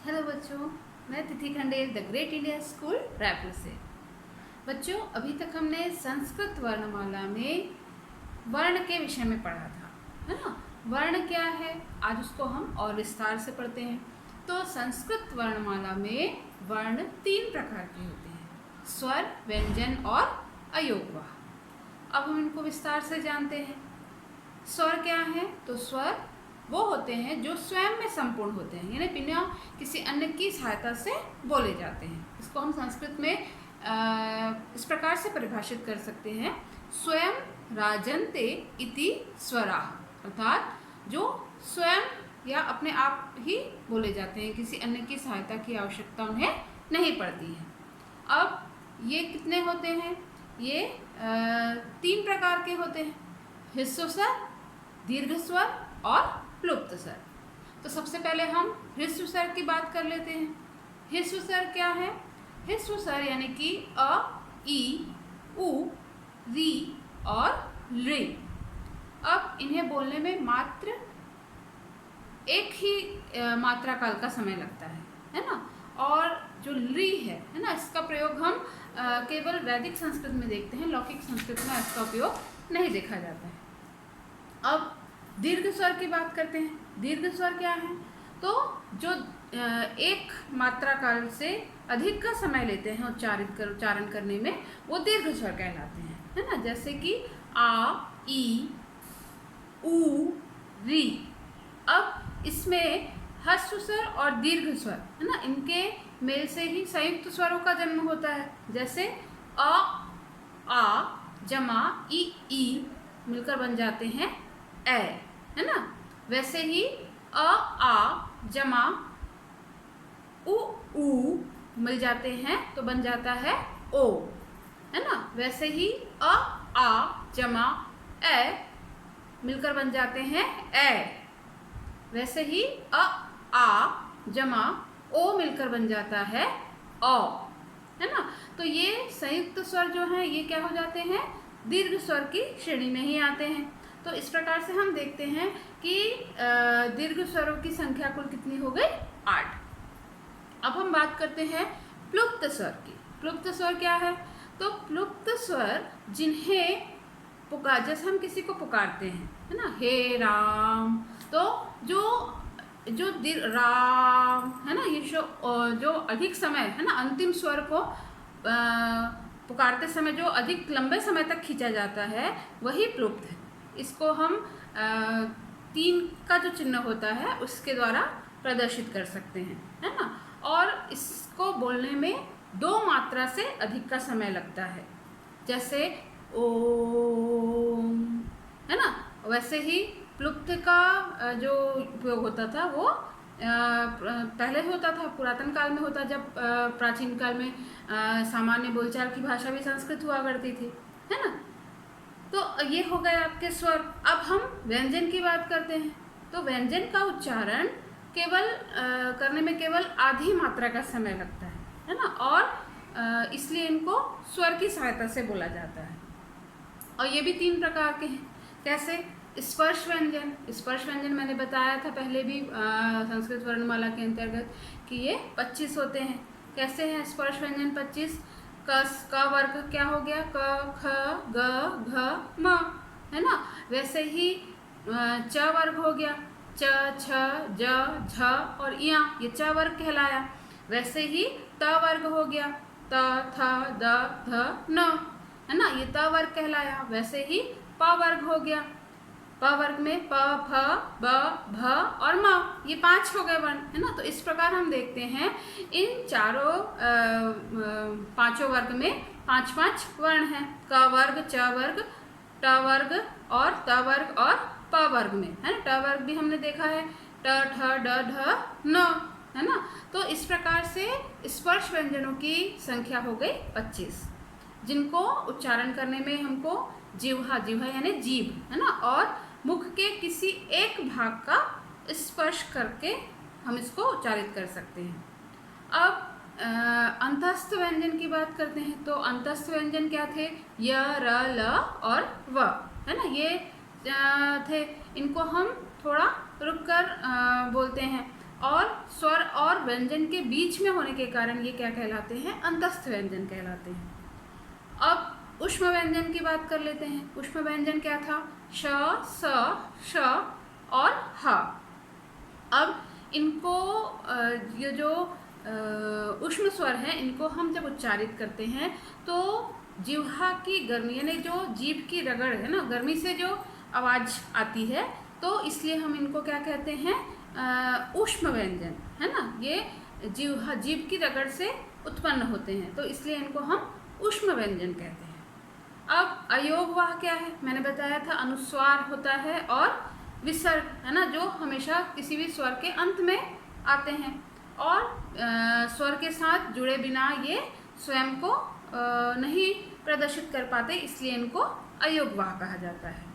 Hello बच्चों, मैं Tithi Khandel the great India school Raipur से। बच्चों, अभी तक हमने संस्कृत वर्णमाला में वर्ण के विषय में पढ़ा था, है ना। वर्ण क्या है, आज उसको हम और विस्तार से पढ़ते हैं। तो संस्कृत वर्णमाला में वर्ण 3 प्रकार के होते हैं, स्वर, व्यंजन और अयोगवाह। अब हम इनको विस्तार से जानते हैं। स्वर क्या है, तो स्वर वो होते हैं जो स्वयं में संपूर्ण होते हैं, यानी बिना किसी अन्य की सहायता से बोले जाते हैं। इसको हम संस्कृत में इस प्रकार से परिभाषित कर सकते हैं, स्वयं राजन्ते इति स्वराः, अर्थात जो स्वयं या अपने आप ही बोले जाते हैं, किसी अन्य की सहायता की आवश्यकता उन्हें नहीं पड़ती है। अब ये कितने होते हैं, ये 3 प्रकार के होते हैं, ह्रस्व स्वर, दीर्घ स्वर और प्लुप्त स्वर। तो सबसे पहले हम ह्रस्व स्वर की बात कर लेते हैं। ह्रस्व स्वर क्या है, ह्रस्व स्वर यानी कि अ, ई, उ, री और ऋ। अब इन्हें बोलने में मात्र एक ही मात्रा काल का समय लगता है ना। और जो ऋ है ना, इसका प्रयोग हम केवल वैदिक संस्कृत में देखते हैं, लौकिक संस्कृत में इसका उपयोग नहीं देखा जाता है। अब दीर्घ स्वर की बात करते हैं। दीर्घ स्वर क्या है, तो जो एक मात्रा काल से अधिक का समय लेते हैं उच्चारण करने में, वो दीर्घ स्वर कहलाते हैं, है ना। जैसे कि आ, ई, उ, री। अब इसमें ह्रस्व स्वर और दीर्घ स्वर, है ना, इनके मेल से ही संयुक्त स्वरों का जन्म होता है। जैसे अ, आ जमा ई मिलकर बन जाते हैं ए, है ना। वैसे ही अ, आ जमा उ मिल जाते हैं तो बन जाता है ओ, है ना। वैसे ही अ, आ जमा ए मिलकर बन जाते हैं ए। वैसे ही अ, आ जमा ओ मिलकर बन जाता है औ, है ना। तो ये संयुक्त स्वर जो हैं, ये क्या हो जाते हैं, दीर्घ स्वर की श्रेणी में ही आते हैं। तो इस प्रकार से हम देखते हैं कि दीर्घ स्वरों की संख्या कुल कितनी हो गई, 8। अब हम बात करते हैं प्लुप्त स्वर की। प्लुप्त स्वर क्या है, तो प्लुप्त स्वर जिन्हें जैसे हम किसी को पुकारते हैं, है ना, हे राम, तो जो राम, है ना, ये जो अधिक समय, है ना, अंतिम स्वर को पुकारते समय जो अधिक लंबे समय तक खींचा जाता है, वही प्लुप्त है। इसको हम 3 का जो चिन्ह होता है उसके द्वारा प्रदर्शित कर सकते हैं, है ना। और इसको बोलने में 2 मात्रा से अधिक का समय लगता है, जैसे ओम, है ना। वैसे ही प्लुप्त का जो उपयोग होता था वो पहले होता था, पुरातन काल में होता, जब प्राचीन काल में सामान्य बोलचाल की भाषा भी संस्कृत हुआ करती थी, है ना। तो ये हो गए आपके स्वर। अब हम व्यंजन की बात करते हैं। तो व्यंजन का उच्चारण केवल करने में केवल आधी मात्रा का समय लगता है ना, और इसलिए इनको स्वर की सहायता से बोला जाता है। और ये भी 3 प्रकार के हैं। कैसे, स्पर्श व्यंजन। स्पर्श व्यंजन मैंने बताया था पहले भी संस्कृत वर्णमाला के अंतर्गत कि ये 25 होते हैं। कैसे हैं स्पर्श व्यंजन 25, का वर्ग क्या हो गया, क, ख, ग, घ, म, है ना। वैसे ही च वर्ग हो गया, च, छ, ज, झ और या, ये च वर्ग कहलाया। वैसे ही त वर्ग हो गया, त, थ, द, ध, न, है ना, ये त वर्ग कहलाया। वैसे ही प वर्ग हो गया, प वर्ग में प, फ, ब, भ और म, ये 5 हो गए वर्ण, है ना। तो इस प्रकार हम देखते हैं इन चारों 5 वर्ग में 5 वर्ण हैं, क वर्ग, च वर्ग, ट वर्ग और त वर्ग और प वर्ग में, है ना। ट वर्ग भी हमने देखा है, ट, ठ, ड, ढ, न, है ना। तो इस प्रकार से स्पर्श व्यंजनों की संख्या हो गई 25, जिनको उच्चारण करने में हमको जिह्वा यानी जीभ, है ना, और मुख के किसी एक भाग का स्पर्श करके हम इसको उच्चारित कर सकते हैं। अब अंतस्थ व्यंजन की बात करते हैं। तो अंतस्थ व्यंजन क्या थे, य, र, ल और व, है ना, ये थे। इनको हम थोड़ा रुक कर बोलते हैं। और स्वर और व्यंजन के बीच में होने के कारण ये क्या कहलाते हैं? अंतस्थ व्यंजन कहलाते हैं। अब ऊष्म व्यंजन की बात कर लेते हैं। ऊष्म व्यंजन क्या था? श, स, श और ह। अब इनको ये जो ऊष्म स्वर हैं, इनको हम जब उच्चारित करते हैं तो जिह्वा की गर्मी यानी जो जीभ की रगड़ है ना, गर्मी से जो आवाज़ आती है, तो इसलिए हम इनको क्या कहते हैं? ऊष्म व्यंजन, है ना। ये जीभ की रगड़ से उत्पन्न होते हैं, तो इसलिए इनको हम ऊष्म व्यंजन कहते हैं। अब अयोगवाह क्या है? मैंने बताया था अनुस्वार होता है और विसर्ग, है ना, जो हमेशा किसी भी स्वर के अंत में आते हैं और स्वर के साथ जुड़े बिना ये स्वयं को नहीं प्रदर्शित कर पाते, इसलिए इनको अयोगवाह कहा जाता है।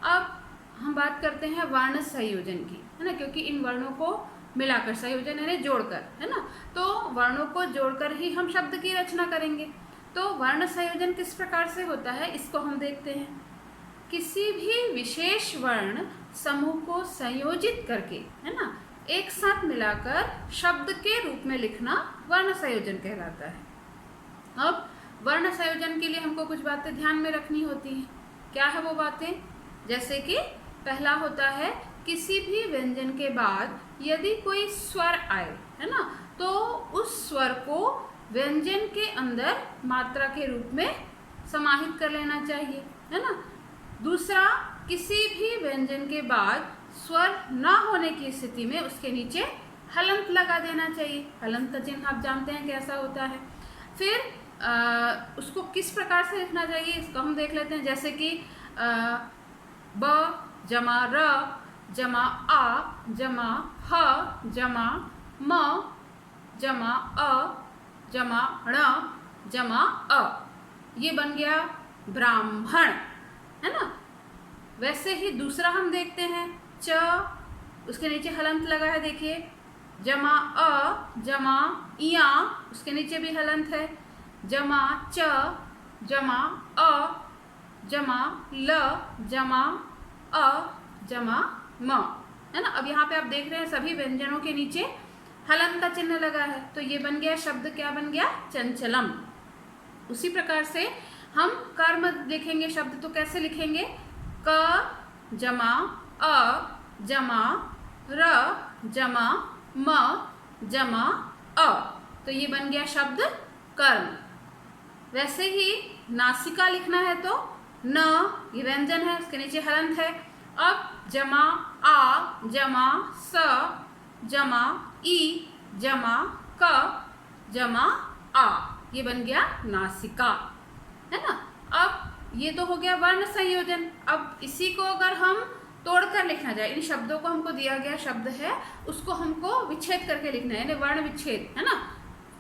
अब हम बात करते हैं वर्ण संयोजन की, है ना, क्योंकि इन वर्णों को मिलाकर, संयोजन यानी जोड़कर, है ना, तो वर्णों को जोड़कर ही हम शब्द की रचना करेंगे। तो वर्ण संयोजन किस प्रकार से होता है, इसको हम देखते हैं। किसी भी विशेष वर्ण समूह को संयोजित करके, है ना, एक साथ मिलाकर शब्द के रूप में लिखना वर्ण संयोजन कहलाता है। अब वर्ण संयोजन के लिए हमको कुछ बातें ध्यान में रखनी होती हैं। क्या है वो बातें? जैसे कि पहला होता है, किसी भी व्यंजन के बाद यदि कोई स्वर आए, है ना, तो उस स्वर को व्यंजन के अंदर मात्रा के रूप में समाहित कर लेना चाहिए, है ना। दूसरा, किसी भी व्यंजन के बाद स्वर ना होने की स्थिति में उसके नीचे हलंत लगा देना चाहिए। हलंत का चिन्ह आप जानते हैं कैसा होता है। फिर उसको किस प्रकार से लिखना चाहिए, इसको हम देख लेते हैं। जैसे कि ब जमा र जमा आ जमा ह जमा म जमा अ जमा ण जमा अ, ये बन गया ब्राह्मण, है ना। वैसे ही दूसरा हम देखते हैं, च, उसके नीचे हलंत लगा है, देखिए, जमा अ जमा इया, उसके नीचे भी हलंत है, जमा च जमा अ जमा ल जमा अ जमा म, है ना। अब यहाँ पे आप देख रहे हैं सभी व्यंजनों के नीचे हलंत का चिन्ह लगा है, तो ये बन गया शब्द, क्या बन गया? चंचलम। उसी प्रकार से हम कर्म लिखेंगे शब्द, तो कैसे लिखेंगे? क जमा अ जमा र जमा म जमा अ, तो ये बन गया शब्द कर्म। वैसे ही नासिका लिखना है तो न, ये व्यंजन है, उसके नीचे हलंत है। अब जमा आ जमा स जमा ई जमा क जमा आ, ये बन गया नासिका, है ना। अब ये तो हो गया वर्ण संयोजन। अब इसी को अगर हम तोड़कर लिखना जाए, इन शब्दों को हमको दिया गया शब्द है, उसको हमको विच्छेद करके लिखना है, यानी वर्ण विच्छेद, है ना।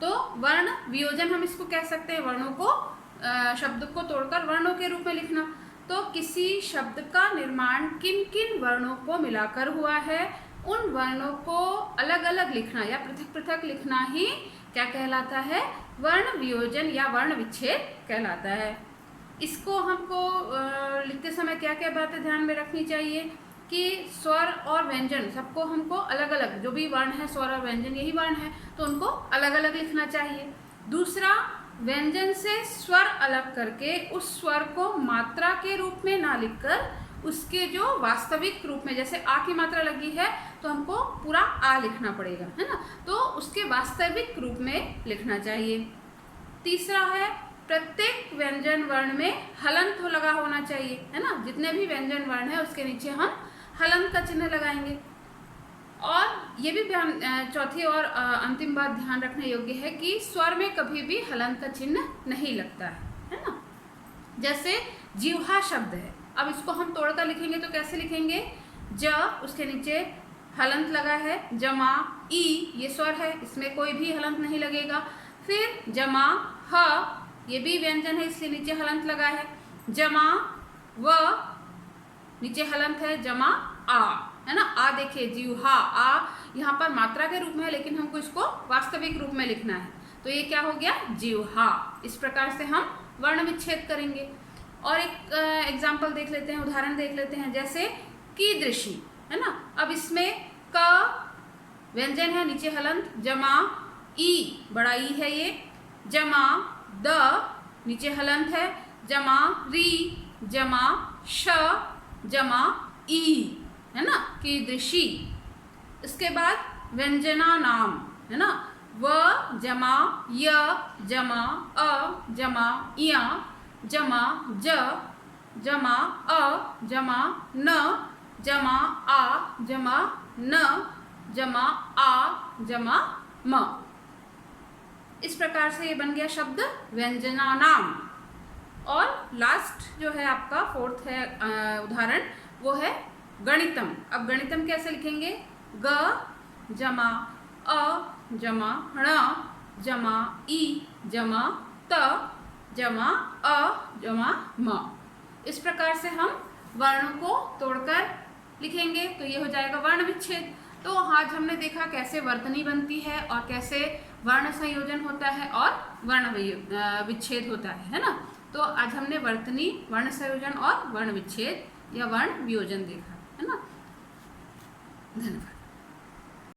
तो वर्ण वियोजन हम इसको कह सकते हैं, वर्णों को, शब्द को तोड़कर वर्णों के रूप में लिखना। तो किसी शब्द का निर्माण किन किन वर्णों को मिलाकर हुआ है, उन वर्णों को अलग अलग लिखना या पृथक पृथक लिखना ही क्या कहलाता है? वर्ण वियोजन या वर्ण विच्छेद कहलाता है। इसको हमको लिखते समय क्या क्या बातें ध्यान में रखनी चाहिए कि स्वर और व्यंजन सबको हमको अलग अलग, जो भी वर्ण है, स्वर और व्यंजन यही वर्ण है, तो उनको अलग अलग लिखना चाहिए। दूसरा, व्यंजन से स्वर अलग करके उस स्वर को मात्रा के रूप में ना लिखकर उसके जो वास्तविक रूप में, जैसे आ की मात्रा लगी है तो हमको पूरा आ लिखना पड़ेगा, है ना, तो उसके वास्तविक रूप में लिखना चाहिए। तीसरा है, प्रत्येक व्यंजन वर्ण में हलंत लगा होना चाहिए, है ना। जितने भी व्यंजन वर्ण है उसके नीचे हम हलंत का चिन्ह लगाएंगे। और ये भी चौथी और अंतिम बात ध्यान रखने योग्य है कि स्वर में कभी भी हलंत का चिन्ह नहीं लगता है ना। जैसे जिह्वा शब्द है, अब इसको हम तोड़कर लिखेंगे तो कैसे लिखेंगे? ज, उसके नीचे हलंत लगा है, जमा ई, ये स्वर है, इसमें कोई भी हलंत नहीं लगेगा। फिर जमा ह, ये भी व्यंजन है, इसलिए नीचे हलंत लगा है। जमा व, नीचे हलंत है, जमा आ, है ना। आ देखिए, जिह्वा, आ यहाँ पर मात्रा के रूप में है, लेकिन हमको इसको वास्तविक रूप में लिखना है, तो ये क्या हो गया? जिह्वा। इस प्रकार से हम वर्ण विच्छेद करेंगे। और एक एग्जाम्पल देख लेते हैं, उदाहरण देख लेते हैं, जैसे कीदृशी, है ना। अब इसमें क व्यंजन है नीचे हलंत, जमा ई, बड़ा ई है ये, जमा द, नीचे हलंत है, जमा री, जमा श, जमा ई, है ना, कीदृशी। इसके बाद व्यंजना नाम, है ना, व जमा य, जमा अ, जमा इया, जमा ज, जमा अ, जमा न, जमा आ, जमा न, जमा आ, जमा म। इस प्रकार से ये बन गया शब्द व्यंजना नाम। और लास्ट जो है आपका फोर्थ है उदाहरण, वो है गणितम। अब गणितम कैसे लिखेंगे, ग जमा अ, जमा ण, जमा ई, जमा त, जमा अ, जमा म। इस प्रकार से हम वर्ण को तोड़कर लिखेंगे तो ये हो जाएगा वर्ण विच्छेद। तो आज हमने देखा कैसे वर्तनी बनती है और कैसे वर्ण संयोजन होता है और वर्ण विच्छेद होता है ना। तो आज हमने वर्तनी, वर्ण संयोजन और वर्ण विच्छेद या वर्ण वियोजन देखा, है ना। धन्यवाद।